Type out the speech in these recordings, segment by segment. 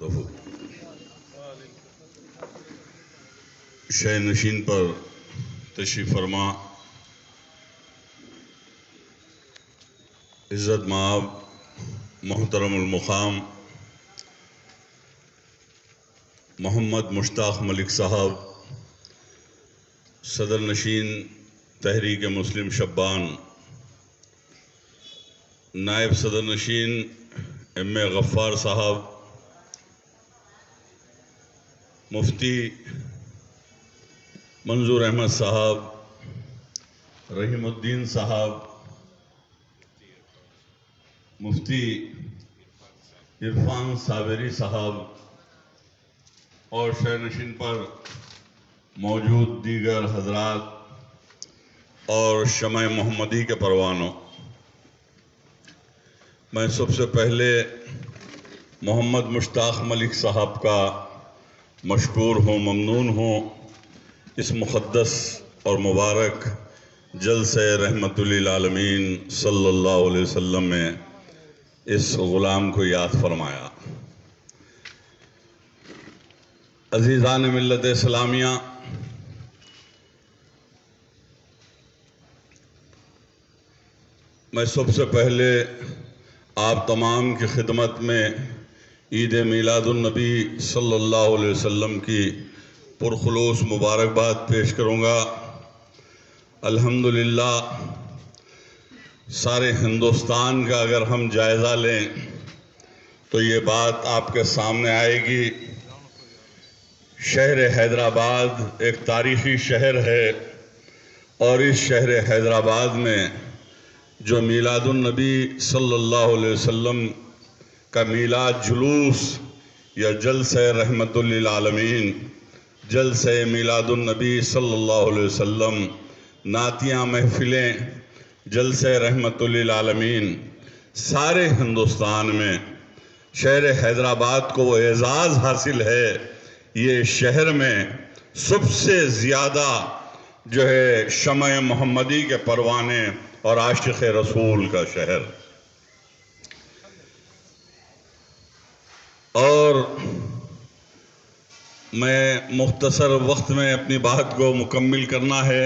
تو شہ نشین پر تشریف فرما عزت مآب محترم المقام محمد مشتاق ملک صاحب، صدر نشین تحریک مسلم شبان، نائب صدر نشین ایم اے غفار صاحب، مفتی منظور احمد صاحب، رحیم الدین صاحب، مفتی عرفان صابری صاحب اور شہ نشین پر موجود دیگر حضرات اور شمع محمدی کے پروانوں، میں سب سے پہلے محمد مشتاق ملک صاحب کا مشکور ہوں، ممنون ہوں اس مقدس اور مبارک جلسہ رحمت للعالمین صلی اللہ علیہ وسلم میں اس غلام کو یاد فرمایا۔ عزیزان ملت اسلامیہ، میں سب سے پہلے آپ تمام کی خدمت میں عید میلاد النبی صلی اللہ علیہ وسلم کی پرخلوص مبارکباد پیش کروں گا۔ الحمدللہ سارے ہندوستان کا اگر ہم جائزہ لیں تو یہ بات آپ کے سامنے آئے گی۔ شہر حیدرآباد ایک تاریخی شہر ہے اور اس شہر حیدرآباد میں جو میلاد النبی صلی اللہ علیہ وسلم کا میلاد جلوس یا جلسہ رحمت للعالمین، جلسہ میلاد النبی صلی اللہ علیہ وسلم، نعتیہ محفلیں، جلسہ رحمت للعالمین، سارے ہندوستان میں شہر حیدرآباد کو وہ اعزاز حاصل ہے، یہ شہر میں سب سے زیادہ جو ہے شمع محمدی کے پروانے اور عاشق رسول کا شہر۔ اور میں مختصر وقت میں اپنی بات کو مکمل کرنا ہے۔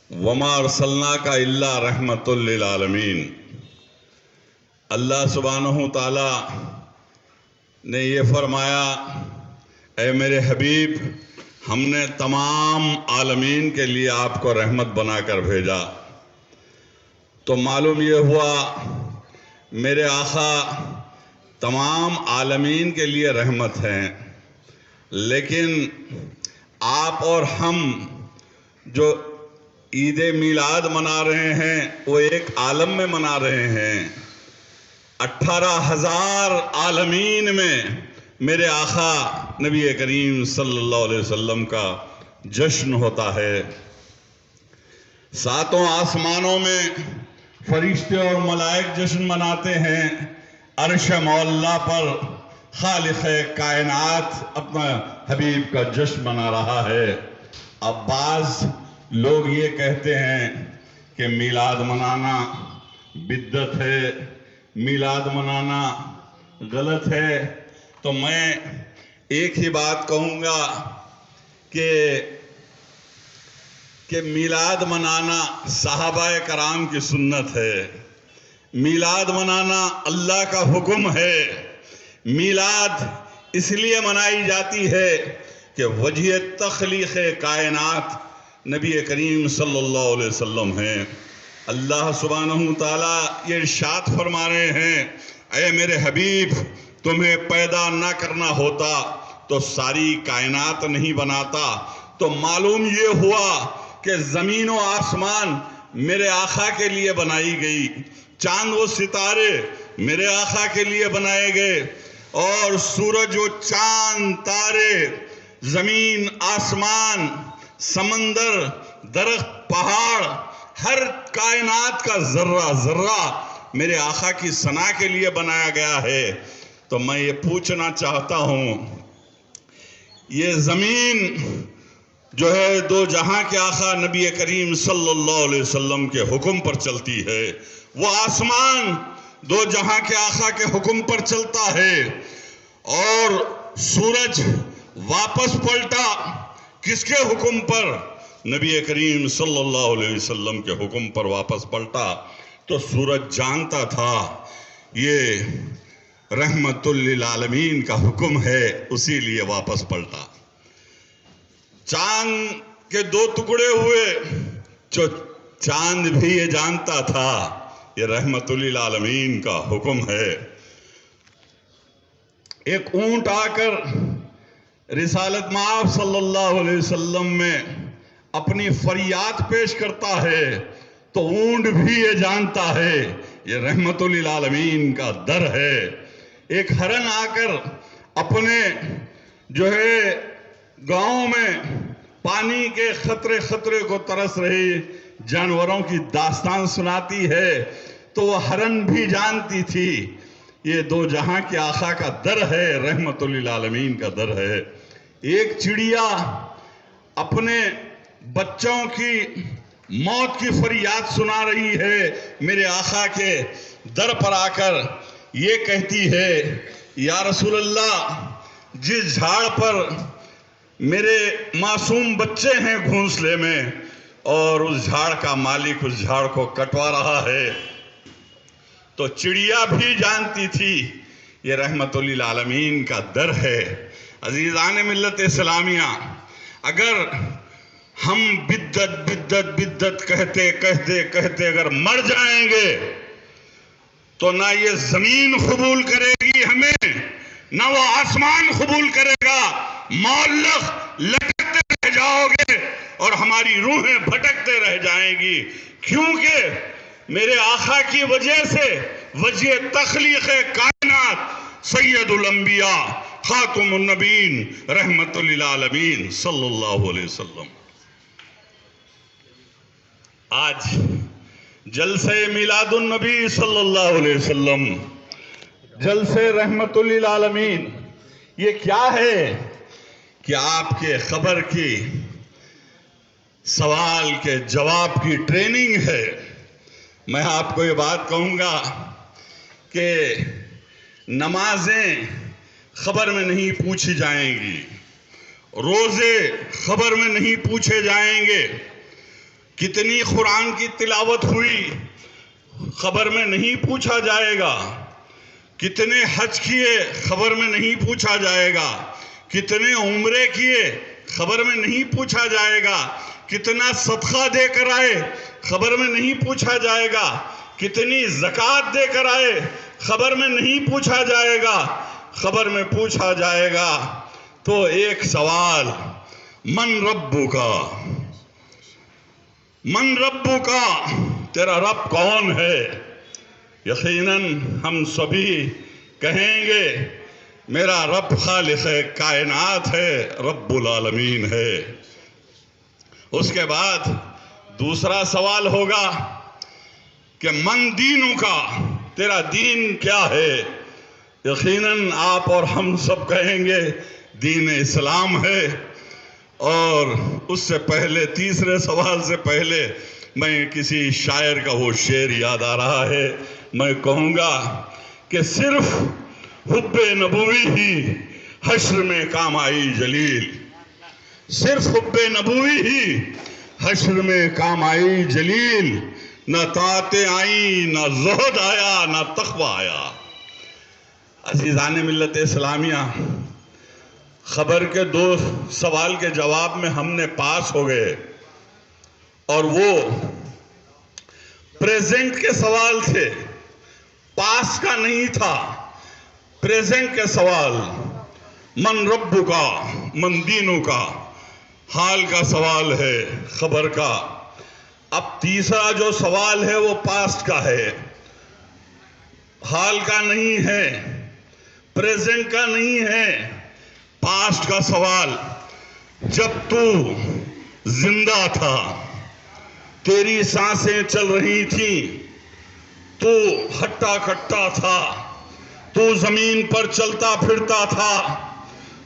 وَمَا أَرْسَلْنَاكَ إِلَّا رَحْمَةً لِلْعَالَمِينَ، اللہ سبحانہ تعالیٰ نے یہ فرمایا، اے میرے حبیب، ہم نے تمام عالمین کے لیے آپ کو رحمت بنا کر بھیجا۔ تو معلوم یہ ہوا میرے آقا تمام عالمین کے لیے رحمت ہیں، لیکن آپ اور ہم جو عید میلاد منا رہے ہیں وہ ایک عالم میں منا رہے ہیں۔ 18,000 عالمین میں میرے آقا نبی کریم صلی اللہ علیہ وسلم کا جشن ہوتا ہے۔ ساتوں آسمانوں میں فرشتے اور ملائک جشن مناتے ہیں، عرش معلیٰ پر خالق کائنات اپنا حبیب کا جشن منا رہا ہے۔ اب بعض لوگ یہ کہتے ہیں کہ میلاد منانا بدعت ہے، میلاد منانا غلط ہے، تو میں ایک ہی بات کہوں گا کہ میلاد منانا صحابہ کرام کی سنت ہے، میلاد منانا اللہ کا حکم ہے۔ میلاد اس لیے منائی جاتی ہے کہ وجہ تخلیق کائنات نبی کریم صلی اللہ علیہ وسلم ہیں۔ اللہ سبحانہ تعالیٰ یہ ارشاد فرما رہے ہیں، اے میرے حبیب، تمہیں پیدا نہ کرنا ہوتا تو ساری کائنات نہیں بناتا۔ تو معلوم یہ ہوا کہ زمین و آسمان میرے آقا کے لیے بنائی گئی، چاند و ستارے میرے آقا کے لیے بنائے گئے، اور سورج و چاند، تارے، زمین، آسمان، سمندر، درخت، پہاڑ، ہر کائنات کا ذرہ ذرہ میرے آقا کی ثنا کے لیے بنایا گیا ہے۔ تو میں یہ پوچھنا چاہتا ہوں، یہ زمین جو ہے دو جہاں کے آقا نبی کریم صلی اللہ علیہ وسلم کے حکم پر چلتی ہے، وہ آسمان دو جہاں کے آقا کے حکم پر چلتا ہے، اور سورج واپس پلٹا کس کے حکم پر؟ نبی کریم صلی اللہ علیہ وسلم کے حکم پر واپس پلٹا. تو سورج جانتا تھا یہ رحمت للعالمین کا حکم ہے، اسی لیے واپس پلٹا. چاند کے 2 ٹکڑے ہوئے، جو چاند بھی یہ جانتا تھا یہ رحمت للعالمین کا حکم ہے. ایک اونٹ آ کر رسالت مآب صلی اللہ علیہ وسلم میں اپنی فریاد پیش کرتا ہے تو اونٹ بھی یہ جانتا ہے یہ رحمت للعالمین کا در ہے. ایک ہرن آ کر اپنے جو ہے گاؤں میں پانی کے خطرے کو ترس رہی جانوروں کی داستان سناتی ہے تو وہ ہرن بھی جانتی تھی یہ 2 جہاں کے آقا کا در ہے، رحمت للعالمین کا در ہے. ایک چڑیا اپنے بچوں کی موت کی فریاد سنا رہی ہے، میرے آقا کے در پر آ کر یہ کہتی ہے یا رسول اللہ، جس جھاڑ پر میرے معصوم بچے ہیں گھونسلے میں اور اس جھاڑ کا مالک اس جھاڑ کو کٹوا رہا ہے. تو چڑیا بھی جانتی تھی یہ رحمت للعالمین کا در ہے. عزیزان ملت اسلامیہ، اگر ہم بدت کہتے اگر مر جائیں گے تو نہ یہ زمین قبول کرے گی ہمیں، نہ وہ آسمان قبول کرے گا. معلق لٹکتے رہ جاؤ گے اور ہماری روحیں بھٹکتے رہ جائیں گی، کیونکہ میرے آقا کی وجہ سے وجہ تخلیق کائنات سید الانبیاء خاتم النبین رحمت للعالمین صلی اللہ علیہ وسلم. آج جلسہ میلاد النبی صلی اللہ علیہ وسلم، جلسہ رحمت للعالمین، یہ کیا ہے کہ آپ کے خبر کی سوال کے جواب کی ٹریننگ ہے. میں آپ کو یہ بات کہوں گا کہ نمازیں خبر میں نہیں پوچھی جائیں گی، روزے خبر میں نہیں پوچھے جائیں گے، کتنی قرآن کی تلاوت ہوئی خبر میں نہیں پوچھا جائے گا، کتنے حج کیے خبر میں نہیں پوچھا جائے گا، کتنے عمرے کیے خبر میں نہیں پوچھا جائے گا، کتنا صدقہ دے کر آئے خبر میں نہیں پوچھا جائے گا، کتنی زکوٰۃ دے کر آئے خبر میں نہیں پوچھا جائے گا. خبر میں پوچھا جائے گا تو ایک سوال، من ربک، من ربک، تیرا رب کون ہے؟ یقیناً ہم سبھی کہیں گے میرا رب خالق کائنات ہے، رب العالمین ہے. اس کے بعد دوسرا سوال ہوگا کہ من دینوں کا، تیرا دین کیا ہے؟ یقیناً آپ اور ہم سب کہیں گے دین اسلام ہے. اور اس سے پہلے تیسرے سوال سے پہلے میں کسی شاعر کا وہ شعر یاد آ رہا ہے، میں کہوں گا کہ صرف حب نبوی ہی حشر میں کام آئی جلیل، صرف حب نبوی ہی حشر میں کام آئی جلیل، نہ طاعتیں آئیں، نہ زہد آیا، نہ تقوی آیا. عزیزان ملت اسلامیہ، خبر کے 2 سوال کے جواب میں ہم نے پاس ہو گئے، اور وہ پریزنٹ کے سوال تھے، پاس کا نہیں تھا. پریزنٹ کے سوال، من رب کا، من دینوں کا، حال کا سوال ہے خبر کا. اب تیسرا جو سوال ہے وہ پاسٹ کا ہے، حال کا نہیں ہے، پریزنٹ کا نہیں ہے، پاسٹ کا سوال. جب تو زندہ تھا، تیری سانسیں چل رہی تھیں، تو ہٹا کٹا تھا، تو زمین پر چلتا پھرتا تھا،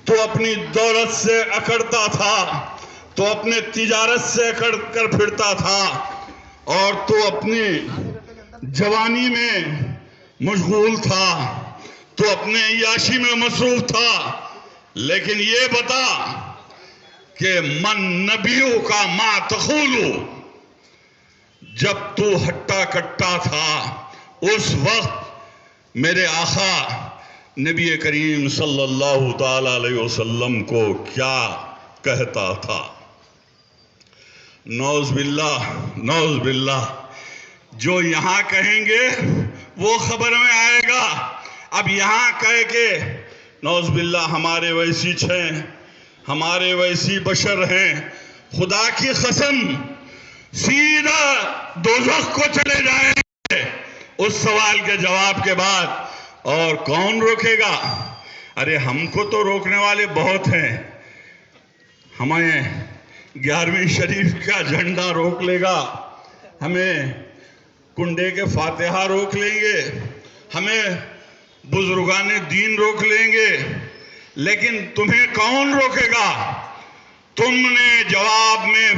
تو اپنی دولت سے اکڑتا تھا، تو اپنے تجارت سے اکڑ کر پھرتا تھا، اور تو اپنی جوانی میں مشغول تھا، تو اپنے عیاشی میں مصروف تھا، لیکن یہ بتا کہ من نبیوں کا ما تقولو، جب تو ہٹا کٹا تھا اس وقت میرے آقا نبی کریم صلی اللہ تعالی علیہ وسلم کو کیا کہتا تھا؟ نعوذ باللہ جو یہاں کہیں گے وہ خبر میں آئے گا۔ اب یہاں کہہ کے نعوذ باللہ ہمارے ویسی ہیں، ہمارے ویسی بشر ہیں، خدا کی قسم سیدھا دوزخ کو چلے جائیں گے اس سوال کے جواب کے بعد، اور کون روکے گا؟ ارے ہم کو تو روکنے والے بہت ہیں، ہمیں 11ویں شریف کا جھنڈا روک لے گا، ہمیں کنڈے کے فاتحہ روک لیں گے، ہمیں بزرگان دین روک لیں گے، لیکن تمہیں کون روکے گا؟ تم نے جواب میں،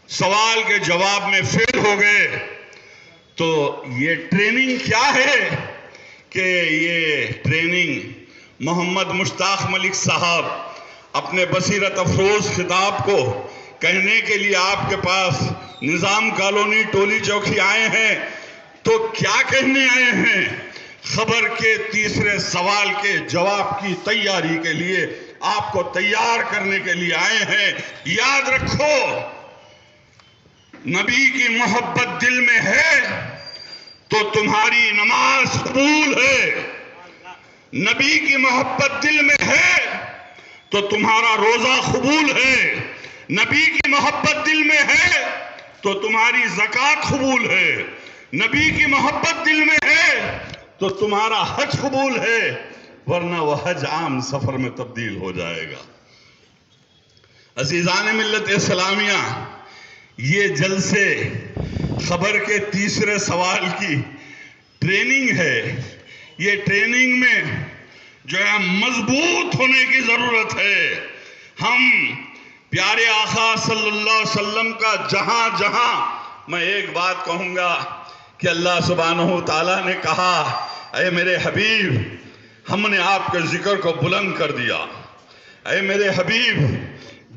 سوال کے جواب میں فیل ہو گئے۔ تو یہ ٹریننگ کیا ہے کہ یہ ٹریننگ محمد مشتاق ملک صاحب اپنے بصیرت افروز خطاب کو کہنے کے لیے آپ کے پاس نظام کالونی ٹولی چوکی آئے ہیں، تو کیا کہنے آئے ہیں؟ خبر کے تیسرے سوال کے جواب کی تیاری کے لیے، آپ کو تیار کرنے کے لیے آئے ہیں۔ یاد رکھو، نبی کی محبت دل میں ہے تو تمہاری نماز قبول ہے، نبی کی محبت دل میں ہے تو تمہارا روزہ قبول ہے، نبی کی محبت دل میں ہے تو تمہاری زکوٰۃ قبول ہے، نبی کی محبت دل میں ہے تو تمہارا حج قبول ہے، ورنہ وہ حج عام سفر میں تبدیل ہو جائے گا۔ عزیزان ملت اسلامیہ، یہ جلسے خبر کے تیسرے سوال کی ٹریننگ ہے۔ یہ ٹریننگ میں جو ہے مضبوط ہونے کی ضرورت ہے۔ ہم پیارے آقا صلی اللہ علیہ وسلم کا جہاں جہاں، میں ایک بات کہوں گا کہ اللہ سبحانہ وتعالیٰ نے کہا، اے میرے حبیب، ہم نے آپ کے ذکر کو بلند کر دیا۔ اے میرے حبیب،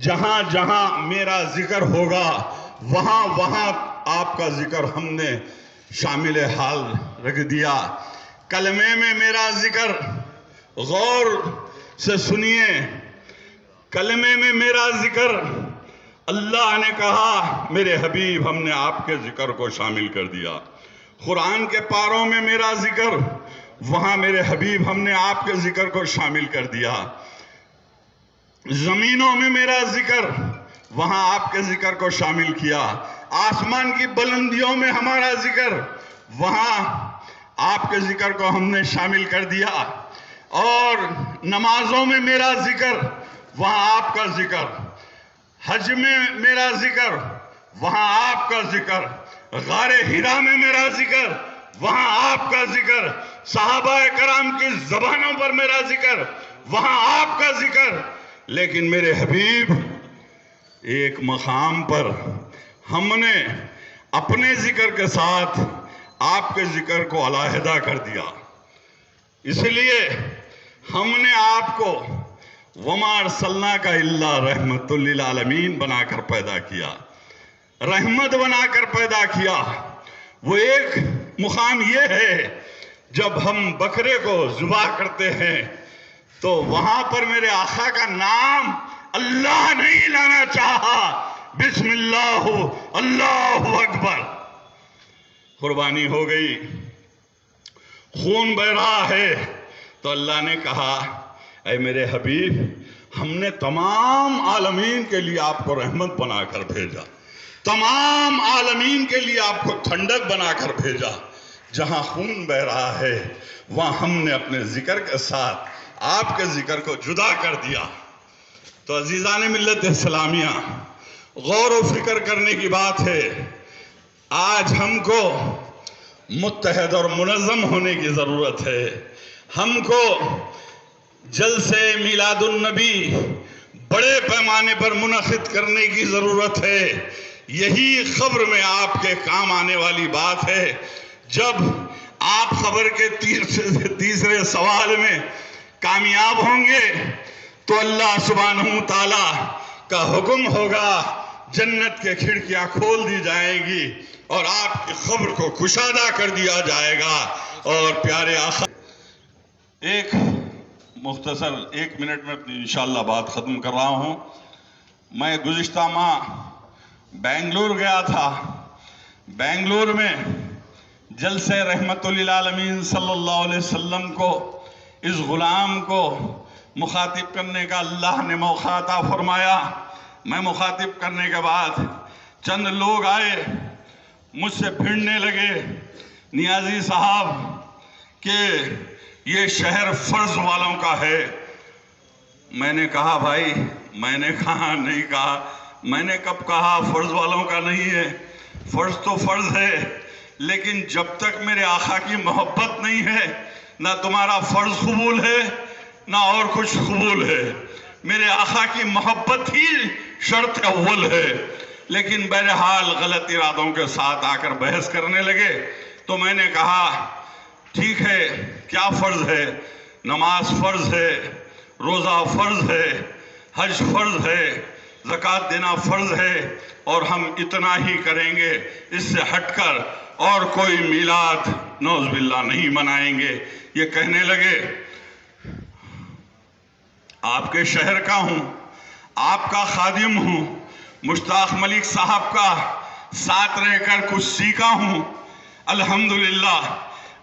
جہاں جہاں میرا ذکر ہوگا وہاں وہاں آپ کا ذکر ہم نے شامل حال رکھ دیا۔ کلمے میں میرا ذکر، غور سے سنیے، کلمے میں میرا ذکر، اللہ نے کہا میرے حبیب ہم نے آپ کے ذکر کو شامل کر دیا۔ قرآن کے پاروں میں میرا ذکر، وہاں میرے حبیب ہم نے آپ کے ذکر کو شامل کر دیا۔ زمینوں میں میرا ذکر، وہاں آپ کے ذکر کو شامل کیا۔ آسمان کی بلندیوں میں ہمارا ذکر، وہاں آپ کے ذکر کو ہم نے شامل کر دیا۔ اور نمازوں میں میرا ذکر، وہاں آپ کا ذکر، حج میں میرا ذکر، وہاں آپ کا ذکر، غار حرا میں میرا ذکر، وہاں آپ کا ذکر، صحابہ کرام کی زبانوں پر میرا ذکر، وہاں آپ کا ذکر۔ لیکن میرے حبیب، ایک مقام پر ہم نے اپنے ذکر کے ساتھ آپ کے ذکر کو علیحدہ کر دیا، اس لیے ہم نے آپ کو وَمَا أَرْسَلْنَاكَ إِلَّا رَحْمَةً لِلْعَالَمِينَ بنا کر پیدا کیا، رحمت بنا کر پیدا کیا۔ وہ ایک مقام یہ ہے، جب ہم بکرے کو ذبح کرتے ہیں تو وہاں پر میرے آقا کا نام اللہ نہیں لانا چاہا، بسم اللہ اللہ اکبر، قربانی ہو گئی، خون بہ رہا ہے، تو اللہ نے کہا اے میرے حبیب، ہم نے تمام عالمین کے لیے آپ کو رحمت بنا کر بھیجا، تمام عالمین کے لیے آپ کو ٹھنڈک بنا کر بھیجا۔ جہاں خون بہ رہا ہے وہاں ہم نے اپنے ذکر کے ساتھ آپ کے ذکر کو جدا کر دیا۔ تو عزیزان ملت اسلامیہ، غور و فکر کرنے کی بات ہے۔ آج ہم کو متحد اور منظم ہونے کی ضرورت ہے۔ ہم کو جلسے میلاد النبی بڑے پیمانے پر منعقد کرنے کی ضرورت ہے۔ یہی خبر میں آپ کے کام آنے والی بات ہے۔ جب آپ خبر کے تیسرے سوال میں کامیاب ہوں گے تو اللہ سبحانہ تعالیٰ کا حکم ہوگا، جنت کے کھڑکیاں کھول دی جائیں گی اور آپ کی خبر کو کشادہ کر دیا جائے گا۔ اور پیارے آقا، ایک مختصر 1 منٹ میں اپنی انشاءاللہ بات ختم کر رہا ہوں۔ میں گزشتہ ماہ بنگلور گیا تھا۔ بنگلور میں جلسہ رحمت للعالمین صلی اللہ علیہ وسلم کو، اس غلام کو مخاطب کرنے کا اللہ نے موقع عطا فرمایا۔ میں مخاطب کرنے کے بعد چند لوگ آئے، مجھ سے بھیڑنے لگے، نیازی صاحب کہ یہ شہر فرض والوں کا ہے۔ میں نے کہا بھائی، میں نے کہا نہیں کہا، میں نے کب کہا فرض والوں کا نہیں ہے؟ فرض تو فرض ہے، لیکن جب تک میرے آقا کی محبت نہیں ہے، نہ تمہارا فرض قبول ہے نہ اور کچھ قبول ہے۔ میرے آقا کی محبت ہی شرط اول ہے۔ لیکن بہرحال غلط ارادوں کے ساتھ آ کر بحث کرنے لگے، تو میں نے کہا ٹھیک ہے، کیا فرض ہے؟ نماز فرض ہے، روزہ فرض ہے، حج فرض ہے، زکوٰۃ دینا فرض ہے، اور ہم اتنا ہی کریں گے، اس سے ہٹ کر اور کوئی میلاد نعوذ باللہ نہیں منائیں گے۔ یہ کہنے لگے آپ کے شہر کا ہوں، آپ کا خادم ہوں، مشتاق ملک صاحب کا ساتھ رہ کر کچھ سیکھا ہوں، الحمدللہ۔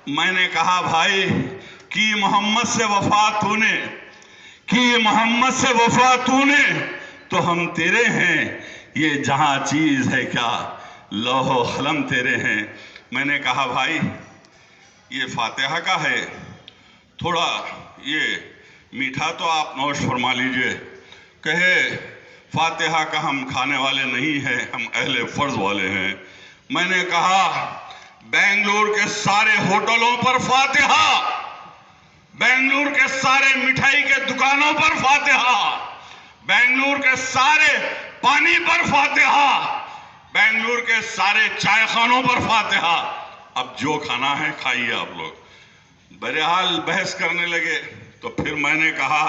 میں نے کہا بھائی، کی محمد سے وفا تو نے، کی محمد سے وفا تو نے، تو ہم تیرے ہیں، یہ جہاں چیز ہے کیا، لوح و قلم تیرے ہیں۔ میں نے کہا بھائی، یہ فاتحہ کا ہے، تھوڑا یہ میٹھا تو آپ نوش فرما لیجئے۔ کہے فاتحہ کا ہم کھانے والے نہیں ہیں، ہم اہل فرض والے ہیں۔ میں نے کہا بنگلور کے سارے ہوٹلوں پر فاتحہ، بنگلور کے سارے مٹھائی کے دکانوں پر فاتحہ، بنگلور کے سارے پانی پر فاتحہ، بنگلور کے سارے چائے خانوں پر فاتحہ۔ اب جو کھانا ہے کھائیے آپ لوگ۔ بہرحال بحث کرنے لگے، تو پھر میں نے کہا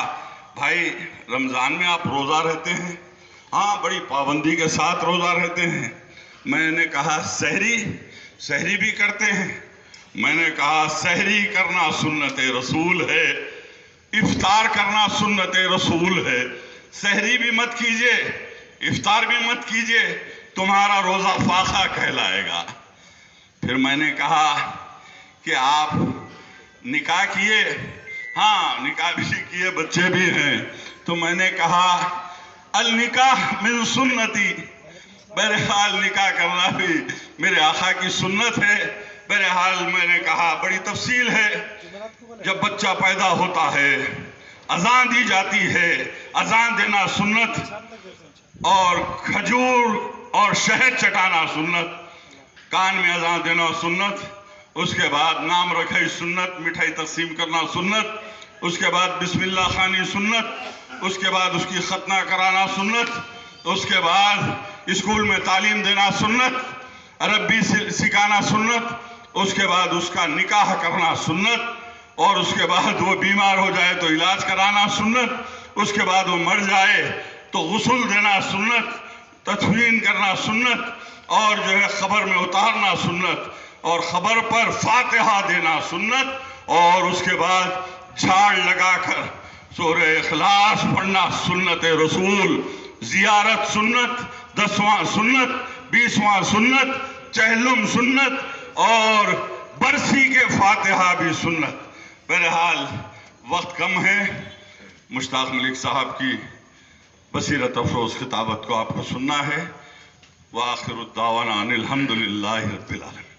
بھائی، رمضان میں آپ روزہ رہتے ہیں؟ ہاں، بڑی پابندی کے ساتھ روزہ رہتے ہیں۔ میں نے کہا سحری بھی کرتے ہیں؟ میں نے کہا سحری کرنا سنت رسول ہے، افطار کرنا سنت رسول ہے۔ سحری بھی مت کیجئے، افطار بھی مت کیجئے، تمہارا روزہ فاقہ کہلائے گا۔ پھر میں نے کہا کہ آپ نکاح کیے؟ ہاں، نکاح بھی کیے، بچے بھی ہیں۔ تو میں نے کہا النکاح من سنتی، بہرحال نکاح کرنا بھی میرے آقا کی سنت ہے۔ بہرحال میں نے کہا بڑی تفصیل ہے، جب بچہ پیدا ہوتا ہے اذان دی جاتی ہے، اذان دینا سنت، اور کھجور اور شہد چٹانا سنت، کان میں اذان دینا سنت، اس کے بعد نام رکھائی سنت، مٹھائی تقسیم کرنا سنت، اس کے بعد بسم اللہ خوانی سنت، اس کے بعد اس کی ختنہ کرانا سنت، اس کے بعد اسکول میں تعلیم دینا سنت، عربی سکھانا سنت، اس کے بعد اس کا نکاح کرنا سنت، اور اس کے بعد وہ بیمار ہو جائے تو علاج کرانا سنت، اس کے بعد وہ مر جائے تو غسل دینا سنت، تدفین کرنا سنت، اور جو ہے قبر میں اتارنا سنت، اور قبر پر فاتحہ دینا سنت، اور اس کے بعد جھاڑ لگا کر سورہ اخلاص پڑھنا سنت رسول، زیارت سنت، 10واں سنت، 20واں سنت، چہلم سنت، اور برسی کے فاتحہ بھی سنت۔ بہرحال وقت کم ہے، مشتاق ملک صاحب کی بصیرت افروز خطابت کو آپ کو سننا ہے۔ وآخر الدعوانا ان الحمدللہ رب العالمین۔